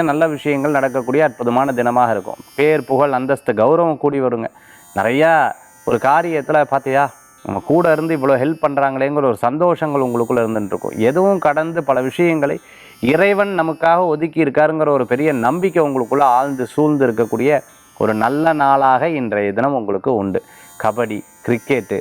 நல்ல விஷயங்கள் நடக்கக்கூடிய அற்புதமான தினமாக இருக்கும். பேர் புகழ் அந்தஸ்து கௌரவம் கூடி வருங்க. நிறையா ஒரு காரியத்தில் பார்த்தியா நம்ம கூட இருந்து இவ்வளோ ஹெல்ப் பண்ணுறாங்களேங்கிற ஒரு சந்தோஷங்கள் உங்களுக்குள்ளே இருந்துட்டு இருக்கும். எதுவும் கடந்து பல விஷயங்களை இறைவன் நமக்காக ஒதுக்கி இருக்காருங்கிற ஒரு பெரிய நம்பிக்கை உங்களுக்குள்ளே ஆழ்ந்து சூழ்ந்து இருக்கக்கூடிய ஒரு நல்ல நாளாக இன்றைய தினம் உங்களுக்கு உண்டு. கபடி, கிரிக்கெட்டு,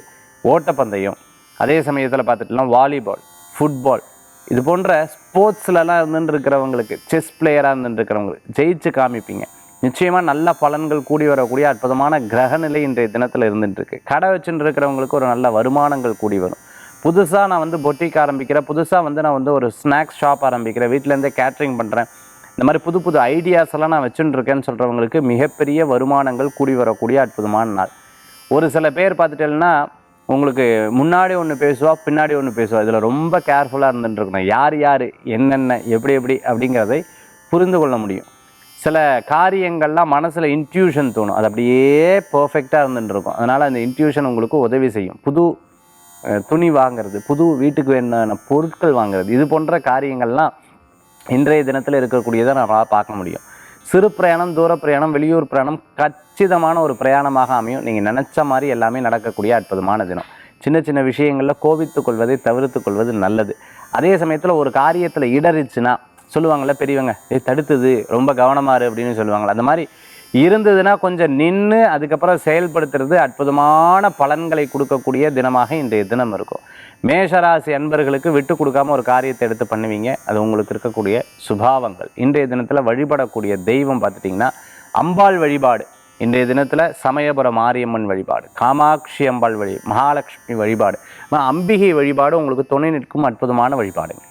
ஓட்டப்பந்தயம், அதே சமயத்தில் பார்த்துட்டுலாம் வாலிபால், ஃபுட்பால், இது போன்ற ஸ்போர்ட்ஸ்லலாம் இருந்துட்டு இருக்கிறவங்களுக்கு, செஸ் பிளேயராக இருந்துட்டு இருக்கிறவங்களுக்கு ஜெயிச்சு காமிப்பீங்க. நிச்சயமாக நல்ல பலன்கள் கூடி வரக்கூடிய அற்புதமான கிரகநிலை இன்றைய தினத்தில் இருந்துகிட்ருக்கு. கடை வச்சுட்டு இருக்கிறவங்களுக்கு ஒரு நல்ல வருமானங்கள் கூடி வரும். புதுசாக நான் பொட்டிக் ஆரம்பிக்கிறேன், புதுசாக நான் ஒரு ஸ்நாக்ஸ் ஷாப் ஆரம்பிக்கிறேன், வீட்டிலேருந்தே கேட்ரிங் பண்ணுறேன், இந்த மாதிரி புது புது ஐடியாஸ் எல்லாம் நான் வச்சுட்டு இருக்கேன்னு சொல்கிறவங்களுக்கு மிகப்பெரிய வருமானங்கள் கூடி வரக்கூடிய அற்புதமான நாள். ஒரு சில பேர் பார்த்துட்டேன்னா உங்களுக்கு முன்னாடி ஒன்று பேசுவா, பின்னாடி ஒன்று பேசுவா. இதில் ரொம்ப கேர்ஃபுல்லாக இருந்துட்டுருக்கணும். யார் யார் என்னென்ன எப்படி எப்படி அப்படிங்கிறதை புரிந்து கொள்ள முடியும். சில காரியங்கள்லாம் மனசில் இன்ட்யூஷன் தோணும், அது அப்படியே பர்ஃபெக்டாக இருந்துட்டுருக்கும். அதனால் அந்த இன்ட்யூஷன் உங்களுக்கு உதவி செய்யும். புது துணி வாங்கிறது, புது வீட்டுக்கு வேண்டான பொருட்கள் வாங்கிறது, இது போன்ற காரியங்கள்லாம் இன்றைய தினத்தில் இருக்கக்கூடியதை நான் பார்க்க முடியும். சிறு பிரயாணம், தூர பிரயாணம், வெளியூர் பிரயாணம் கச்சிதமான ஒரு பிரயாணமாக அமையும். நீங்கள் நினச்ச மாதிரி எல்லாமே நடக்கக்கூடிய அற்புதமான தினம். சின்ன சின்ன விஷயங்களில் கோபித்து கொள்வதை தவிர்த்து கொள்வது நல்லது. அதே சமயத்தில் ஒரு காரியத்தில் இடறிச்சுன்னா சொல்லுவாங்கள்ல பெரியவங்க, தடுத்தது ரொம்ப கவனமாறு அப்படின்னு சொல்லுவாங்களே, அந்த மாதிரி இருந்ததுன்னா கொஞ்சம் நின்று அதுக்கப்புறம் செயல்படுத்துறது அற்புதமான பலன்களை கொடுக்கக்கூடிய தினமாக இன்றைய தினம் இருக்கும். மேஷராசி அன்பர்களுக்கு விட்டு கொடுக்காம ஒரு காரியத்தை எடுத்து பண்ணுவீங்க. அது உங்களுக்கு இருக்கக்கூடிய சுபாவங்கள். இன்றைய தினத்தில் வழிபடக்கூடிய தெய்வம் பார்த்துட்டிங்கன்னா அம்பாள் வழிபாடு. இன்றைய தினத்தில் சமயபுரம் மாரியம்மன் வழிபாடு, காமாட்சி அம்பாள் மகாலட்சுமி வழிபாடு, அம்பிகை வழிபாடு உங்களுக்கு துணை நிற்கும் அற்புதமான வழிபாடுங்க.